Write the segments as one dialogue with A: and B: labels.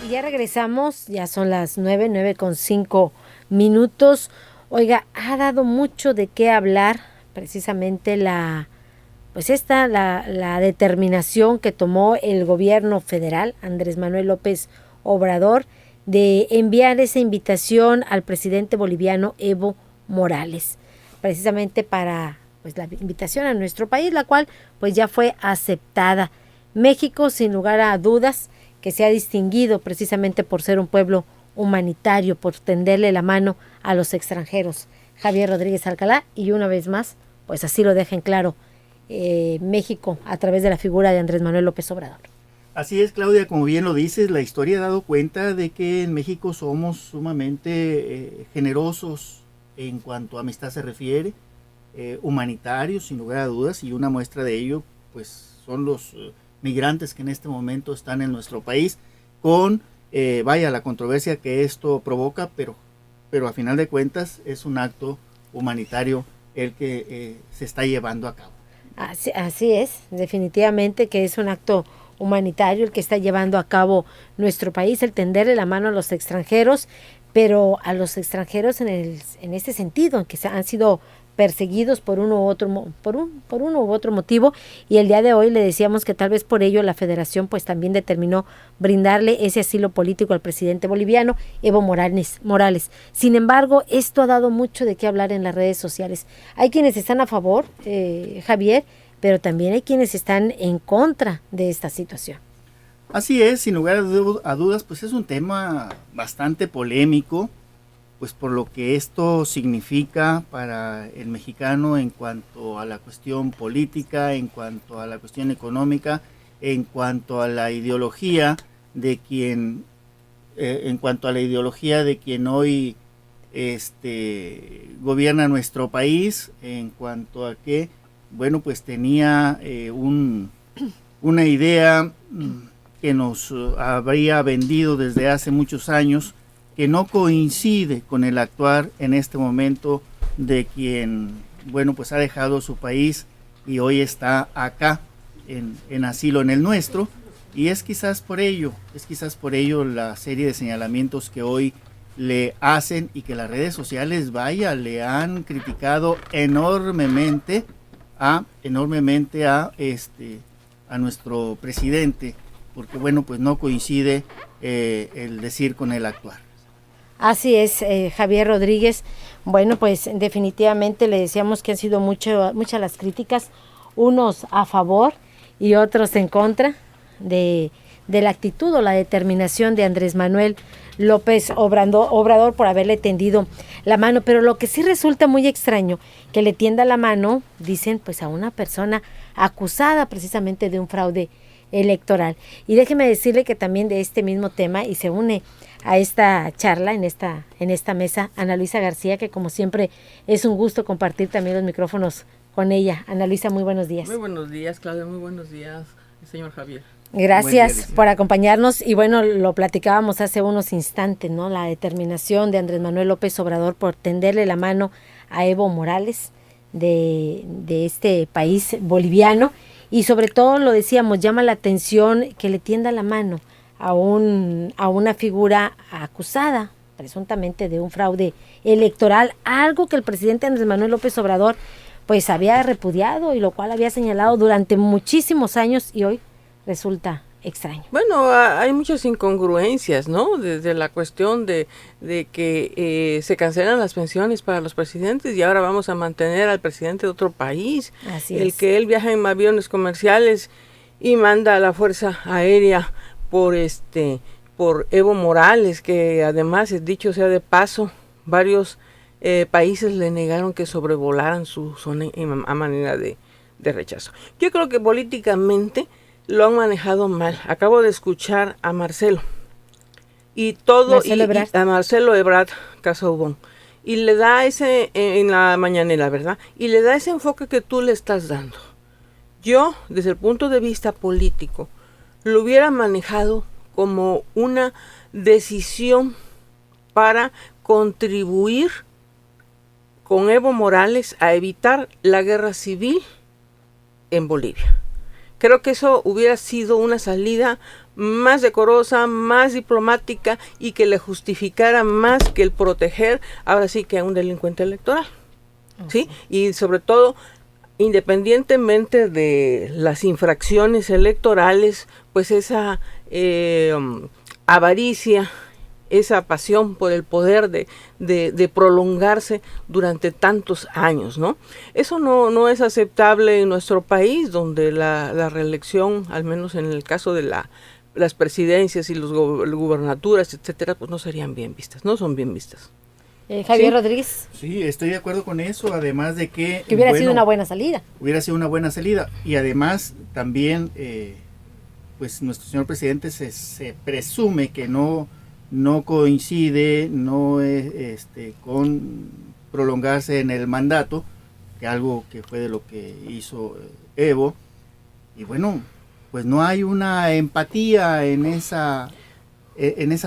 A: Y ya regresamos, ya son las 9:05. Oiga, ha dado mucho de qué hablar precisamente la determinación que tomó el gobierno federal, Andrés Manuel López Obrador, de enviar esa invitación al presidente boliviano Evo Morales, precisamente para la invitación a nuestro país, la cual pues ya fue aceptada. México, sin lugar a dudas, que se ha distinguido precisamente por ser un pueblo humanitario, por tenderle la mano a los extranjeros. Javier Rodríguez Alcalá, y una vez más, pues así lo deja en claro México a través de la figura de Andrés Manuel López Obrador.
B: Así es, Claudia, como bien lo dices, la historia ha dado cuenta de que en México somos sumamente generosos en cuanto a amistad se refiere, humanitarios, sin lugar a dudas, y una muestra de ello pues son los migrantes que en este momento están en nuestro país, con la controversia que esto provoca, pero a final de cuentas es un acto humanitario el que se está llevando a cabo.
A: Así es, definitivamente que es un acto humanitario el que está llevando a cabo nuestro país, el tenderle la mano a los extranjeros, pero a los extranjeros en este sentido, en que han sido perseguidos por uno u otro motivo, y el día de hoy le decíamos que tal vez por ello la Federación pues también determinó brindarle ese asilo político al presidente boliviano Evo Morales. Sin embargo, esto ha dado mucho de qué hablar en las redes sociales. Hay quienes están a favor, Javier, pero también hay quienes están en contra de esta situación.
B: Así es, sin lugar a dudas, pues es un tema bastante polémico, pues por lo que esto significa para el mexicano en cuanto a la cuestión política, en cuanto a la cuestión económica, en cuanto a la ideología de quien, hoy gobierna nuestro país, en cuanto a que, bueno, pues tenía una idea que nos habría vendido desde hace muchos años, que no coincide con el actuar en este momento de quien, bueno, pues ha dejado su país y hoy está acá en asilo en el nuestro, y es quizás por ello la serie de señalamientos que hoy le hacen y que las redes sociales, le han criticado enormemente a nuestro presidente, porque bueno, pues no coincide el decir con el actuar.
A: Así es, Javier Rodríguez. Bueno, pues definitivamente le decíamos que han sido muchas las críticas, unos a favor y otros en contra de la actitud o la determinación de Andrés Manuel López Obrador por haberle tendido la mano. Pero lo que sí resulta muy extraño, que le tienda la mano, dicen, pues a una persona acusada precisamente de un fraude electoral. Y déjeme decirle que también de este mismo tema, y se une a esta charla, en esta mesa, Ana Luisa García, que como siempre es un gusto compartir también los micrófonos con ella. Ana Luisa, muy buenos días.
C: Muy buenos días, Claudia, muy buenos días, señor Javier.
A: Gracias por acompañarnos, y bueno, lo platicábamos hace unos instantes, ¿no? La determinación de Andrés Manuel López Obrador por tenderle la mano a Evo Morales de este país boliviano, y sobre todo, lo decíamos, llama la atención que le tienda la mano a una figura acusada presuntamente de un fraude electoral, algo que el presidente Andrés Manuel López Obrador pues había repudiado, y lo cual había señalado durante muchísimos años, y hoy resulta extraño.
C: Bueno, hay muchas incongruencias, ¿no? Desde la cuestión de que se cancelan las pensiones para los presidentes y ahora vamos a mantener al presidente de otro país.
A: Así
C: el
A: es.
C: Que él viaja en aviones comerciales y manda a la Fuerza Aérea por Evo Morales, que además, dicho sea de paso, varios países le negaron que sobrevolaran su zona a manera de rechazo. Yo creo que políticamente lo han manejado mal. Acabo de escuchar a Marcelo a Marcelo Ebrard Casaubon, y le da ese en la mañanera, ¿verdad? Y le da ese enfoque que tú le estás dando. Yo, desde el punto de vista político, lo hubiera manejado como una decisión para contribuir con Evo Morales a evitar la guerra civil en Bolivia. Creo que eso hubiera sido una salida más decorosa, más diplomática y que le justificara más que el proteger, ahora sí, que a un delincuente electoral. ¿Sí? Y sobre todo, independientemente de las infracciones electorales, pues esa avaricia, esa pasión por el poder de prolongarse durante tantos años, ¿no? Eso no es aceptable en nuestro país, donde la reelección, al menos en el caso de las presidencias y las gubernaturas, etcétera, pues no serían bien vistas, no son bien vistas.
A: Javier
C: ¿Sí?
A: Rodríguez.
B: Sí, estoy de acuerdo con eso, además de que
A: Hubiera sido una buena salida.
B: Hubiera sido una buena salida. Y además también, pues nuestro señor presidente se presume que no coincide con prolongarse en el mandato, que algo que fue de lo que hizo Evo. Y bueno, pues no hay una empatía en esa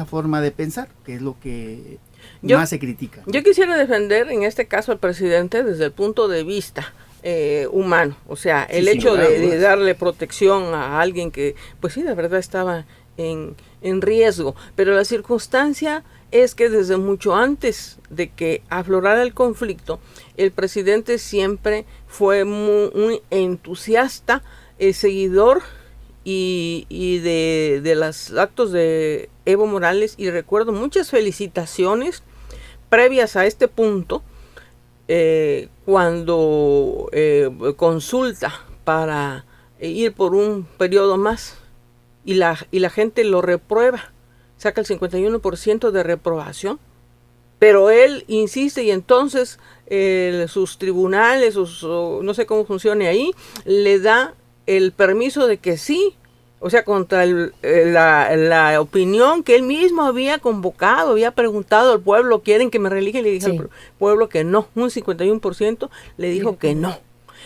B: forma de pensar, que es lo que más se critica.
C: Yo quisiera defender en este caso al presidente desde el punto de vista humano, o sea, el hecho de darle protección a alguien que, pues sí, de verdad estaba en riesgo, pero la circunstancia es que desde mucho antes de que aflorara el conflicto, el presidente siempre fue muy entusiasta, seguidor y de los actos de Evo Morales, y recuerdo muchas felicitaciones previas a este punto, cuando consulta para ir por un periodo más y la gente lo reprueba, saca el 51% de reprobación, pero él insiste y entonces sus tribunales, no sé cómo funcione ahí, le da el permiso de que sí, o sea, contra la opinión que él mismo había convocado, había preguntado al pueblo, ¿quieren que me reelija? Y le dije al pueblo que no, un 51% le dijo que no.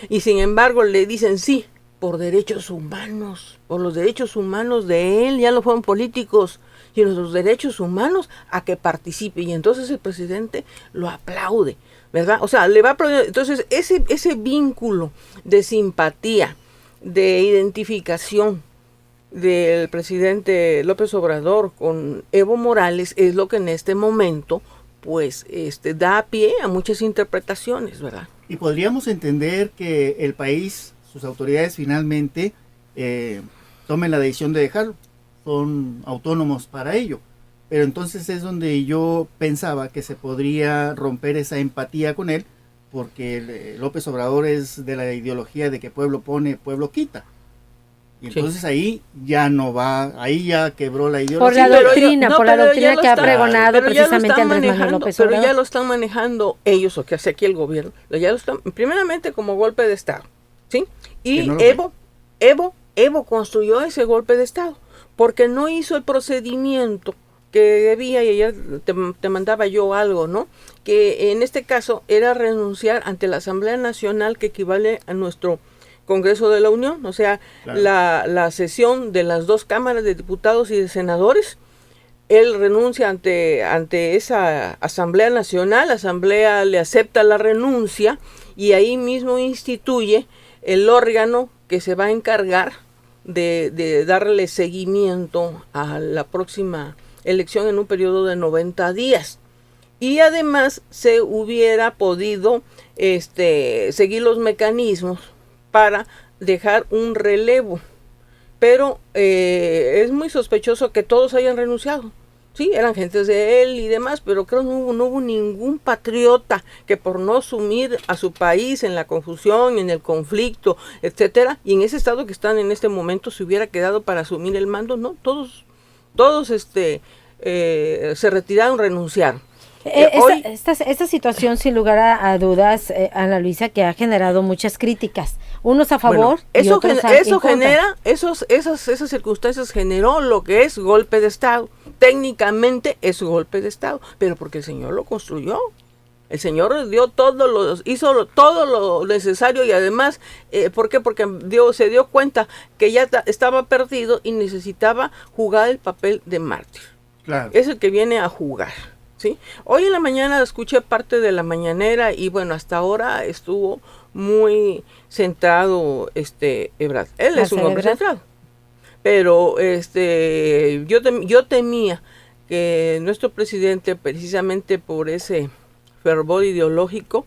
C: Y sin embargo le dicen sí, por derechos humanos, por los derechos humanos de él, ya no fueron políticos, sino los derechos humanos a que participe. Y entonces el presidente lo aplaude, ¿verdad? O sea, le va a aplaudir. Entonces ese vínculo de simpatía, de identificación del presidente López Obrador con Evo Morales es lo que en este momento pues da pie a muchas interpretaciones, ¿verdad?
B: Y podríamos entender que el país, sus autoridades finalmente tomen la decisión de dejarlo, son autónomos para ello, pero entonces es donde yo pensaba que se podría romper esa empatía con él, porque López Obrador es de la ideología de que pueblo pone, pueblo quita. Y entonces ahí ya no va, ahí ya quebró la ideología.
A: Por la doctrina que ha pregonado precisamente Andrés Manuel López Obrador.
C: Pero ya lo están manejando ellos, o que hace aquí el gobierno, ya lo están, primeramente como golpe de Estado, ¿sí? Y Evo construyó ese golpe de Estado, porque no hizo el procedimiento que debía, y ayer te mandaba yo algo, ¿no? Que en este caso era renunciar ante la Asamblea Nacional, que equivale a nuestro Congreso de la Unión, o sea, claro, la sesión de las dos cámaras de diputados y de senadores. Él renuncia ante esa Asamblea Nacional, la Asamblea le acepta la renuncia y ahí mismo instituye el órgano que se va a encargar de darle seguimiento a la próxima elección en un periodo de 90 días. Y además se hubiera podido seguir los mecanismos para dejar un relevo, pero es muy sospechoso que todos hayan renunciado. Sí, eran gentes de él y demás, pero creo que no hubo ningún patriota que por no sumir a su país en la confusión, en el conflicto, etcétera, y en ese estado que están en este momento se hubiera quedado para asumir el mando. No, todos se retiraron, renunciaron.
A: Esta situación, sin lugar a dudas, Ana Luisa, que ha generado muchas críticas, unos a favor y otros en contra.
C: Esas circunstancias generó lo que es golpe de Estado. Técnicamente es golpe de Estado, pero porque el señor lo construyó. El señor hizo todo lo necesario y además, ¿por qué? Porque se dio cuenta que ya estaba perdido y necesitaba jugar el papel de mártir. Claro. Es el que viene a jugar. ¿Sí? Hoy en la mañana escuché parte de la mañanera y bueno, hasta ahora estuvo muy centrado Ebrard. Él es un hombre centrado. Pero yo temía que nuestro presidente, precisamente por ese fervor ideológico,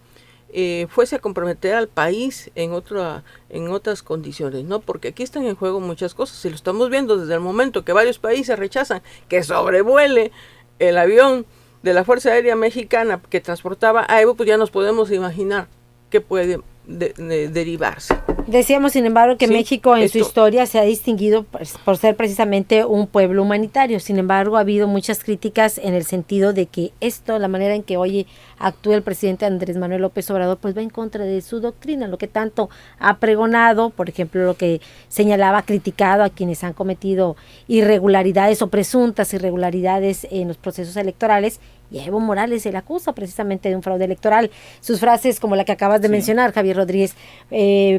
C: fuese a comprometer al país en otras condiciones, ¿no? Porque aquí están en juego muchas cosas, y lo estamos viendo desde el momento que varios países rechazan que sobrevuele el avión de la Fuerza Aérea Mexicana que transportaba a Evo, pues ya nos podemos imaginar qué puede derivarse.
A: Decíamos, sin embargo, que México en su historia se ha distinguido por ser precisamente un pueblo humanitario. Sin embargo, ha habido muchas críticas en el sentido de que la manera en que hoy actúa el presidente Andrés Manuel López Obrador, pues va en contra de su doctrina, lo que tanto ha pregonado, por ejemplo, lo que señalaba, criticado a quienes han cometido irregularidades o presuntas irregularidades en los procesos electorales. Y a Evo Morales se le acusa precisamente de un fraude electoral. Sus frases como la que acabas de mencionar, Javier Rodríguez,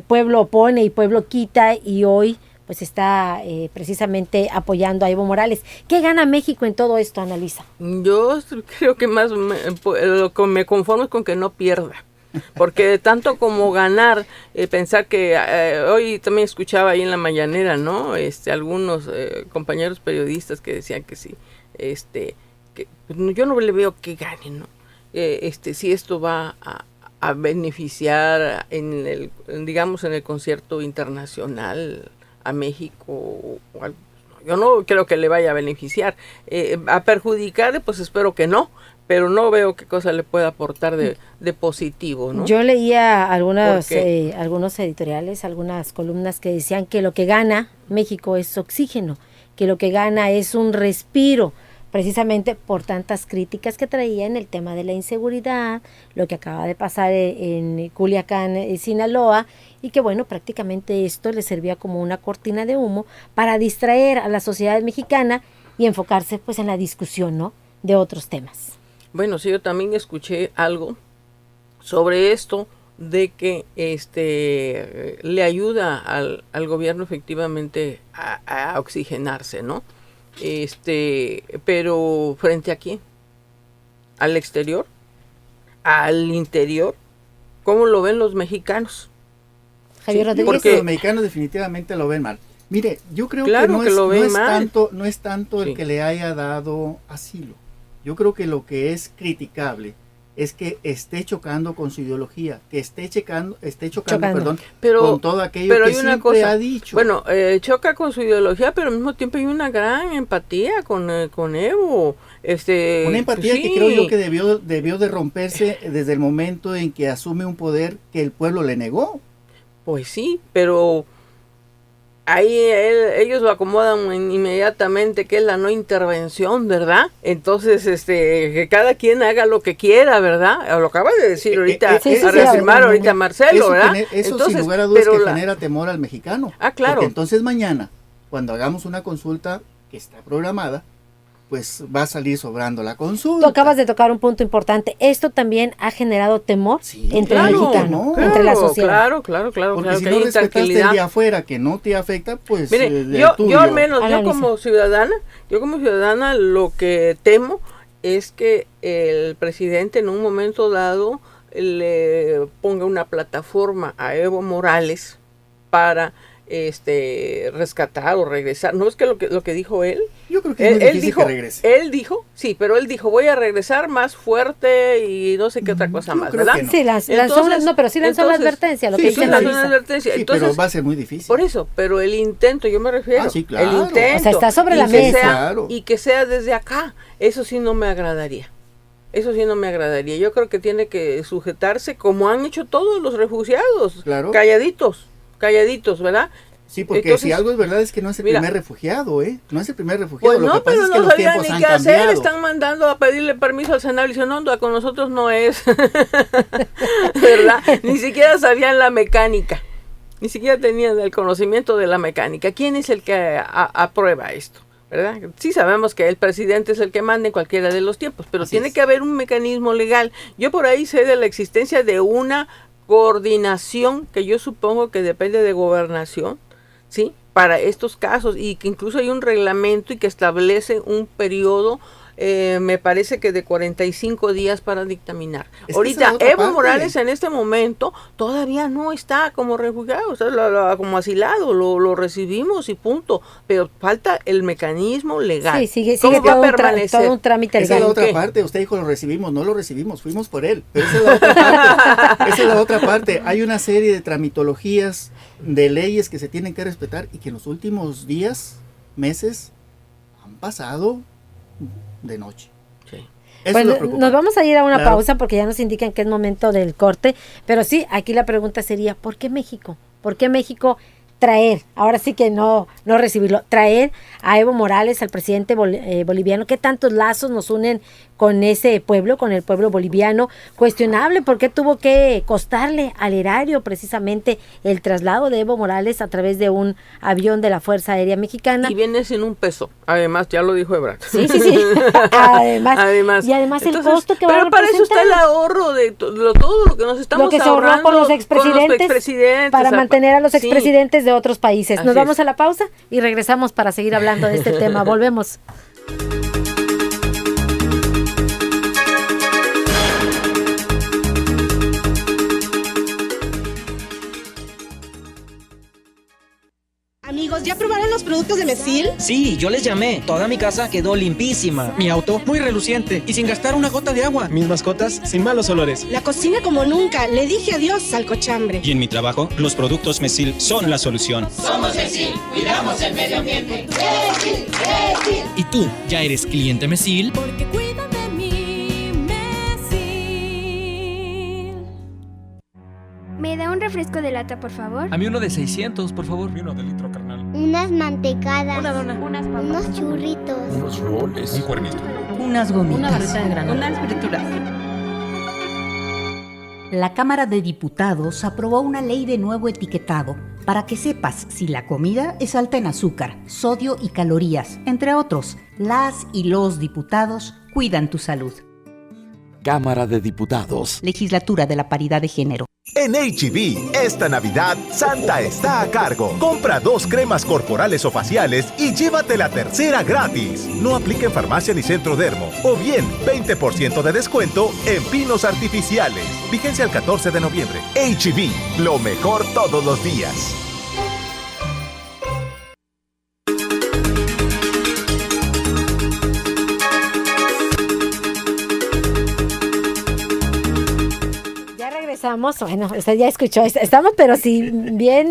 A: pueblo opone y pueblo quita, y hoy pues está precisamente apoyando a Evo Morales. ¿Qué gana México en todo esto, Ana Luisa?
C: Yo creo que más lo que me conformo es con que no pierda. Porque tanto como ganar, pensar que hoy también escuchaba ahí en la mañanera, ¿no? Algunos compañeros periodistas que decían que sí, yo no le veo que gane, ¿no? Si esto va a beneficiar en el concierto internacional a México o algo. Yo no creo que le vaya a beneficiar. A perjudicar, pues espero que no, pero no veo qué cosa le pueda aportar de positivo, ¿no?
A: Yo leía algunos editoriales, algunas columnas que decían que lo que gana México es oxígeno, que lo que gana es un respiro, precisamente por tantas críticas que traía en el tema de la inseguridad, lo que acaba de pasar en Culiacán, Sinaloa, y que bueno, prácticamente esto le servía como una cortina de humo para distraer a la sociedad mexicana y enfocarse pues en la discusión, ¿no?, de otros temas.
C: Bueno, sí, yo también escuché algo sobre esto de que le ayuda al gobierno efectivamente a oxigenarse, ¿no? Pero ¿frente a quién? ¿Al exterior? ¿Al interior? ¿Cómo lo ven los mexicanos?
A: Javier Rodríguez.
B: Porque los mexicanos definitivamente lo ven mal. Mire, yo creo que no es tanto el que le haya dado asilo. Yo creo que lo que es criticable es que esté chocando con su ideología, que esté chocando. Con todo aquello que siempre ha dicho.
C: Bueno, choca con su ideología, pero al mismo tiempo hay una gran empatía con Evo.
B: Una empatía que creo yo que debió de romperse desde el momento en que asume un poder que el pueblo le negó.
C: Pues sí, pero ahí ellos lo acomodan inmediatamente, que es la no intervención, ¿verdad? Entonces, que cada quien haga lo que quiera, ¿verdad? Lo acaba de decir ahorita, reafirmar ahorita Marcelo, ¿verdad?
B: Eso
C: entonces,
B: sin lugar a dudas que genera temor al mexicano.
C: Ah, claro.
B: Porque entonces mañana, cuando hagamos una consulta que está programada, pues va a salir sobrando la consulta.
A: Tú acabas de tocar un punto importante. Esto también ha generado temor entre el mexicano, entre la sociedad.
C: Claro.
B: Porque si no respetaste el de afuera que no te afecta, pues
C: mire, yo al menos, yo como ciudadana lo que temo es que el presidente en un momento dado le ponga una plataforma a Evo Morales para rescatar o regresar. ¿No es que lo que dijo él?
B: Yo creo que es muy difícil que regrese.
C: Él dijo, voy a regresar más fuerte y no sé qué otra cosa más, ¿verdad?
A: No. Sí, lanzó la advertencia,
B: Sí, pero va a ser muy difícil.
C: Por eso, pero el intento, yo me refiero.
B: Sí, claro.
C: El intento.
A: O sea, está sobre la mesa.
C: Y que sea desde acá. Eso sí no me agradaría. Yo creo que tiene que sujetarse como han hecho todos los refugiados.
B: Claro.
C: Calladitos, ¿verdad?
B: Sí, porque entonces, si algo es verdad es que no es el primer refugiado, No es el primer refugiado.
C: Pues no, pero no sabían ni qué hacer. Están mandando a pedirle permiso al Senado y dicen, no, con nosotros no es. ¿Verdad? Ni siquiera sabían la mecánica. Ni siquiera tenían el conocimiento de la mecánica. ¿Quién es el que aprueba esto? ¿Verdad? Sí sabemos que el presidente es el que manda en cualquiera de los tiempos, pero tiene que haber un mecanismo legal. Yo por ahí sé de la existencia de una coordinación que yo supongo que depende de gobernación, ¿sí?, para estos casos, y que incluso hay un reglamento y que establece un periodo me parece que de 45 días para dictaminar.
B: Es que
C: Ahorita,
B: esa es la otra
C: Evo
B: parte.
C: Morales en este momento todavía no está como refugiado, o sea, como asilado, lo recibimos y punto, pero falta el mecanismo legal.
A: Sí, sigue
C: ¿Cómo va a
A: todo
C: permanecer?
A: todo un trámite
B: Esa es la
A: legal.
B: otra
C: ¿Qué?
B: parte. Usted dijo lo recibimos, no lo recibimos, fuimos por él. Pero esa es la otra parte. Esa es la otra parte. Hay una serie de tramitologías, de leyes que se tienen que respetar y que en los últimos días, meses, han pasado de noche.
C: Sí.
B: Eso es
A: Bueno,
B: lo preocupante.
A: nos vamos a ir a una
B: Claro.
A: pausa porque ya nos indican que es momento del corte, pero sí, aquí la pregunta sería, ¿por qué México? ¿Por qué México traer, ahora sí que no recibirlo, traer a Evo Morales, al presidente boliviano? ¿Qué tantos lazos nos unen con ese pueblo, con el pueblo boliviano? Cuestionable, ¿por qué tuvo que costarle al erario precisamente el traslado de Evo Morales a través de un avión de la Fuerza Aérea Mexicana?
C: Y viene sin un peso, además, ya lo dijo Ebrard.
A: Sí. Además, y además el
C: Entonces,
A: costo que va a
C: pero para eso está el
A: representar.
C: ahorro de todo lo que nos estamos
A: Lo que se ahorró
C: ahorrando
A: con los expresidentes para mantener a los
C: sí.
A: expresidentes de otros países.
C: Así
A: Nos vamos
C: es.
A: a la pausa y regresamos para seguir hablando de este tema. Volvemos.
D: Amigos, ¿ya probaron los productos de Mesil?
E: Sí, yo les llamé. Toda mi casa quedó limpísima.
F: Mi auto muy reluciente y sin gastar una gota de agua. Mis mascotas sin malos olores.
D: La cocina como nunca. Le dije adiós al cochambre.
F: Y en mi trabajo, los productos Mesil son la solución.
G: Somos Mesil, cuidamos el medio ambiente.
H: ¿Y tú ya eres cliente Mesil?
I: Porque cuida de mí, Mesil.
J: ¿Me da un refresco de lata, por favor?
H: A mí uno de 600, por favor.
K: Y uno de litro, carnal.
J: Unas mantecadas.
I: Una dona. Unas papas.
J: Unos churritos.
K: Unos roles. Un cuernito.
L: Unas gomitas.
I: Una barrita de granola. Unas frituras.
L: La Cámara de Diputados aprobó una ley de nuevo etiquetado para que sepas si la comida es alta en azúcar, sodio y calorías. Entre otros, las y los diputados cuidan tu salud.
M: Cámara de Diputados.
L: Legislatura de la Paridad de Género.
N: En H-E-B, esta Navidad, Santa está a cargo. Compra 2 cremas corporales o faciales y llévate la tercera gratis. No aplica en farmacia ni centro dermo. O bien, 20% de descuento en pinos artificiales. Vigencia el 14 de noviembre. H-E-B, lo mejor todos los días.
A: Regresamos, bueno, usted ya escuchó, estamos pero sí bien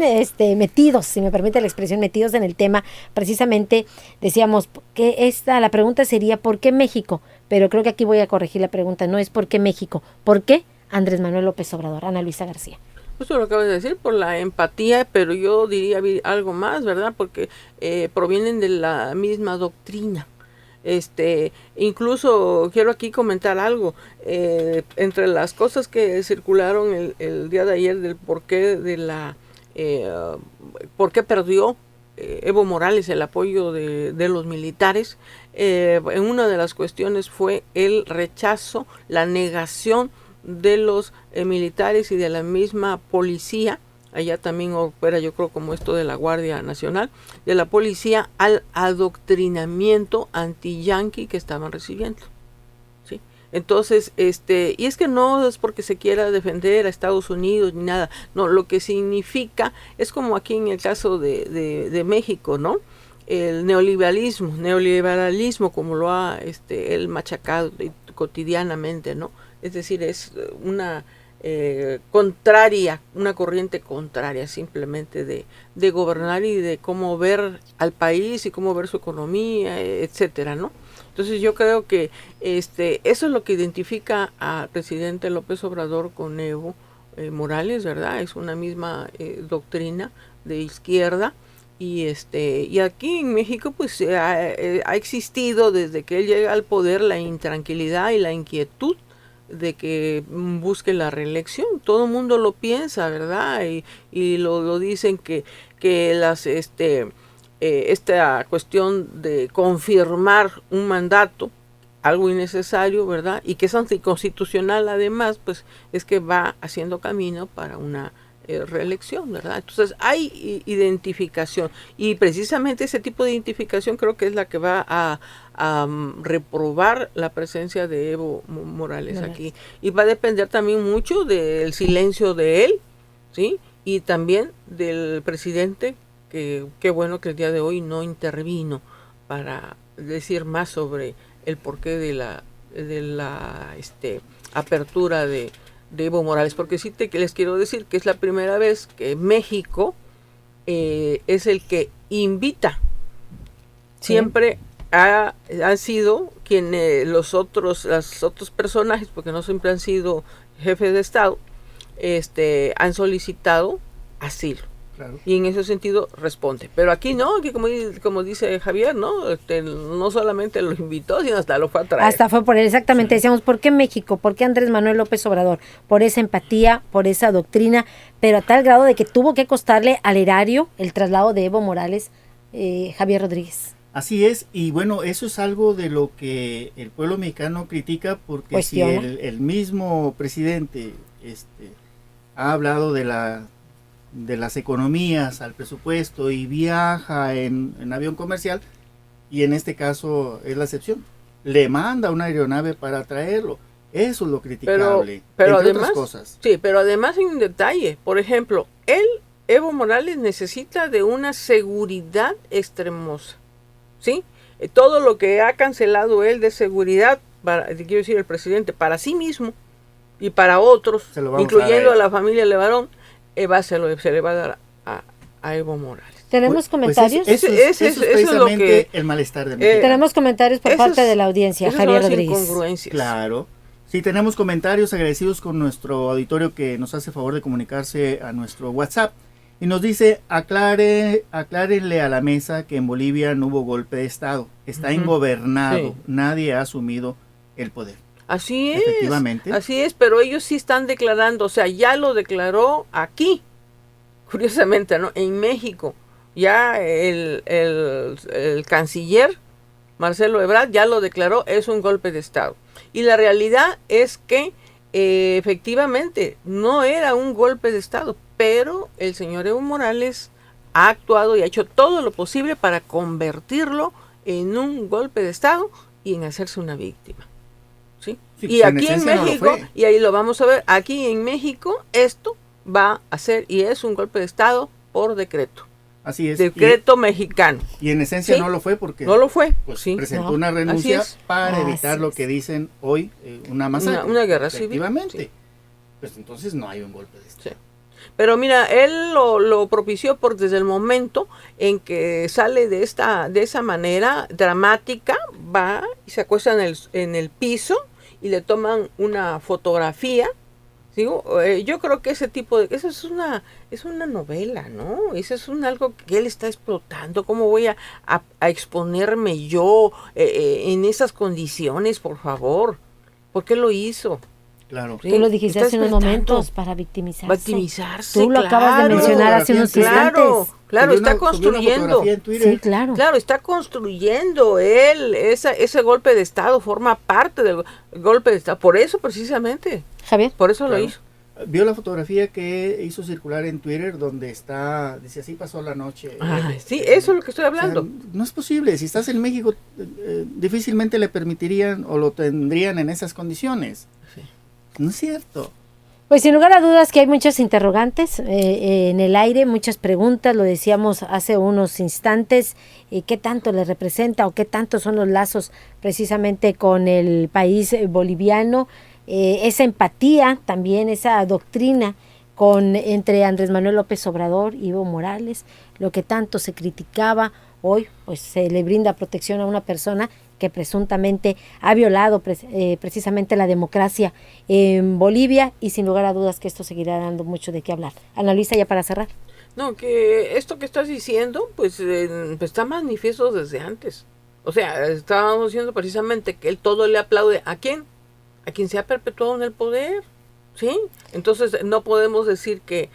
A: metidos, si me permite la expresión, metidos en el tema. Precisamente decíamos que la pregunta sería ¿por qué México? Pero creo que aquí voy a corregir la pregunta, no es ¿por qué México? ¿Por qué Andrés Manuel López Obrador? Ana Luisa García.
C: Eso lo acabas de decir, por la empatía, pero yo diría algo más, ¿verdad? Porque provienen de la misma doctrina. Incluso quiero aquí comentar algo, entre las cosas que circularon el día de ayer del porqué por qué perdió Evo Morales el apoyo de los militares, en una de las cuestiones fue el rechazo, la negación de los militares y de la misma policía. Allá también opera, yo creo, como esto de la Guardia Nacional, de la policía, al adoctrinamiento anti-yanqui que estaban recibiendo. ¿Sí? Entonces, y es que no es porque se quiera defender a Estados Unidos ni nada, no, lo que significa es como aquí en el caso de México, ¿no? El neoliberalismo como lo ha él machacado cotidianamente, ¿no? Es decir, es una una corriente contraria simplemente de gobernar y de cómo ver al país y cómo ver su economía, etcétera, ¿no? Entonces yo creo que eso es lo que identifica al presidente López Obrador con Evo Morales, ¿verdad? Es una misma doctrina de izquierda. Y aquí en México pues ha existido desde que él llega al poder la intranquilidad y la inquietud de que busque la reelección. Todo el mundo lo piensa, ¿verdad? Y lo dicen que esta cuestión de confirmar un mandato, algo innecesario, ¿verdad? Y que es anticonstitucional además, pues es que va haciendo camino para una reelección, ¿verdad? Entonces hay identificación y precisamente ese tipo de identificación creo que es la que va a reprobar la presencia de Evo Morales aquí, y va a depender también mucho del silencio de él, ¿sí? Y también del presidente, que qué bueno que el día de hoy no intervino para decir más sobre el porqué de la apertura de Evo Morales, porque sí les quiero decir que es la primera vez que México es el que invita. ¿Sí? Siempre han sido quienes los otros personajes, porque no siempre han sido jefes de Estado, han solicitado asilo. Claro. Y en ese sentido responde. Pero aquí no, que como dice Javier, ¿no? No solamente lo invitó, sino hasta lo fue a traer.
A: Hasta fue por él, exactamente. Sí. Decíamos, ¿por qué México? ¿Por qué Andrés Manuel López Obrador? Por esa empatía, por esa doctrina, pero a tal grado de que tuvo que costarle al erario el traslado de Evo Morales, Javier Rodríguez.
B: Así es, y bueno, eso es algo de lo que el pueblo mexicano critica, porque cuestiona. Si el mismo presidente ha hablado de las economías al presupuesto y viaja en avión comercial, y en este caso es la excepción, le manda una aeronave para traerlo. Eso es lo criticable,
C: pero
B: entre
C: además,
B: otras cosas.
C: Sí, pero además hay un detalle. Por ejemplo, Evo Morales necesita de una seguridad extremosa, ¿sí? Todo lo que ha cancelado él de seguridad, quiero decir el presidente, para sí mismo y para otros, incluyendo a la familia Levarón, se le va a dar a Evo Morales.
A: ¿Tenemos comentarios?
B: Eso es precisamente el malestar de México.
A: Tenemos comentarios por parte de la audiencia, Javier Rodríguez.
B: Claro. Sí, tenemos comentarios agradecidos con nuestro auditorio que nos hace favor de comunicarse a nuestro WhatsApp. Y nos dice, aclárenle a la mesa que en Bolivia no hubo golpe de Estado. Está ingobernado. Sí. Nadie ha asumido el poder.
C: Así es.
B: Efectivamente.
C: Así es, pero ellos sí están declarando, o sea, ya lo declaró aquí, curiosamente, ¿no? En México. Ya el canciller Marcelo Ebrard ya lo declaró, es un golpe de Estado. Y la realidad es que efectivamente no era un golpe de Estado, pero el señor Evo Morales ha actuado y ha hecho todo lo posible para convertirlo en un golpe de Estado y en hacerse una víctima. ¿Sí? Sí, y aquí en México, y ahí lo vamos a ver, aquí en México esto va a ser y es un golpe de Estado por decreto.
B: Así es.
C: Decreto mexicano.
B: Y en esencia ¿sí? No lo fue porque
C: no lo fue.
B: Pues, sí. Presentó una renuncia para evitar lo que dicen hoy, una masacre.
C: Una guerra civil.
B: Efectivamente. Sí. Pues entonces no hay un golpe de Estado. Sí.
C: Pero mira, él lo propició desde el momento en que sale de esa manera dramática, va y se acuesta en el piso y le toman una fotografía. ¿Digo? Yo creo que ese tipo de... Eso es una novela, ¿no? Eso es algo que él está explotando. ¿Cómo voy a exponerme yo en esas condiciones, por favor? ¿Por qué lo hizo?
B: Claro.
A: ¿Sí? Tú lo dijiste hace unos momentos, para victimizarse.
C: Victimizarse,
A: tú lo acabas de mencionar hace unos instantes.
C: Claro, está construyendo.
A: Sí, claro.
C: Claro, está construyendo él. Ese golpe de Estado forma parte del golpe de Estado. Por eso, precisamente.
A: Javier.
C: Por eso lo hizo.
B: Vio la fotografía que hizo circular en Twitter donde dice, así pasó la noche.
C: Sí, eso es lo que estoy hablando.
B: O sea, no es posible. Si estás en México, difícilmente le permitirían o lo tendrían en esas condiciones. Sí. No es cierto.
A: Pues sin lugar a dudas que hay muchas interrogantes en el aire, muchas preguntas, lo decíamos hace unos instantes, qué tanto le representa o qué tanto son los lazos precisamente con el país boliviano, esa empatía también, esa doctrina entre Andrés Manuel López Obrador y Evo Morales, lo que tanto se criticaba, hoy pues se le brinda protección a una persona que presuntamente ha violado precisamente la democracia en Bolivia, y sin lugar a dudas que esto seguirá dando mucho de qué hablar. Ana Luisa, ya para cerrar.
C: No, que esto que estás diciendo pues está manifiesto desde antes. O sea, estábamos diciendo precisamente que él todo le aplaude. ¿A quién? A quien se ha perpetuado en el poder, ¿sí? Entonces no podemos decir que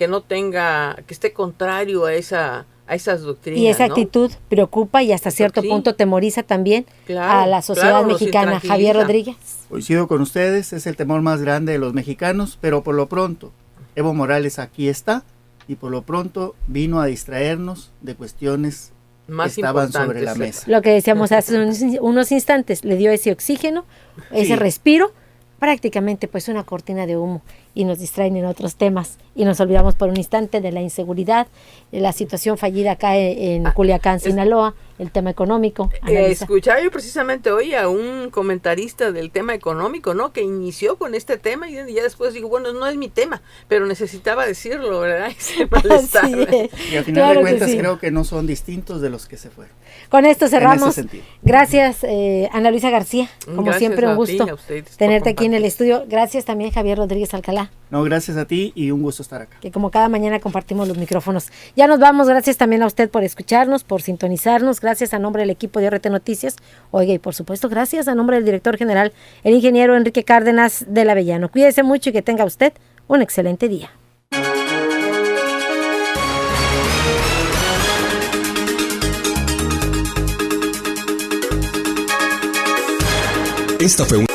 C: no tenga, que esté contrario a esas doctrinas.
A: Y esa
C: ¿no?
A: actitud preocupa y hasta cierto punto temoriza también a la sociedad mexicana. Javier Rodríguez.
B: Coincido con ustedes, es el temor más grande de los mexicanos, pero por lo pronto, Evo Morales aquí está y por lo pronto vino a distraernos de cuestiones más que estaban sobre la mesa.
A: Lo que decíamos hace unos instantes, le dio ese oxígeno, ese respiro, prácticamente pues una cortina de humo, y nos distraen en otros temas y nos olvidamos por un instante de la inseguridad, de la situación fallida acá en Culiacán, Sinaloa, el tema económico.
C: Escuchaba yo precisamente hoy a un comentarista del tema económico, ¿no? Que inició con este tema y ya después dijo, bueno, no es mi tema, pero necesitaba decirlo, ¿verdad? Ese malestar.
B: Y al final de cuentas creo que no son distintos de los que se fueron.
A: Con esto cerramos. Gracias, Ana Luisa García. Como siempre, un gusto tenerte aquí en el estudio. Gracias también, Javier Rodríguez Alcalá.
B: No, gracias a ti y un gusto estar acá.
A: Que como cada mañana compartimos los micrófonos. Ya nos vamos, gracias también a usted por escucharnos, por sintonizarnos, gracias a nombre del equipo de RT Noticias. Oiga, y por supuesto, gracias a nombre del director general, el ingeniero Enrique Cárdenas del Avellano. Cuídese mucho y que tenga usted un excelente día.
O: Esta fue una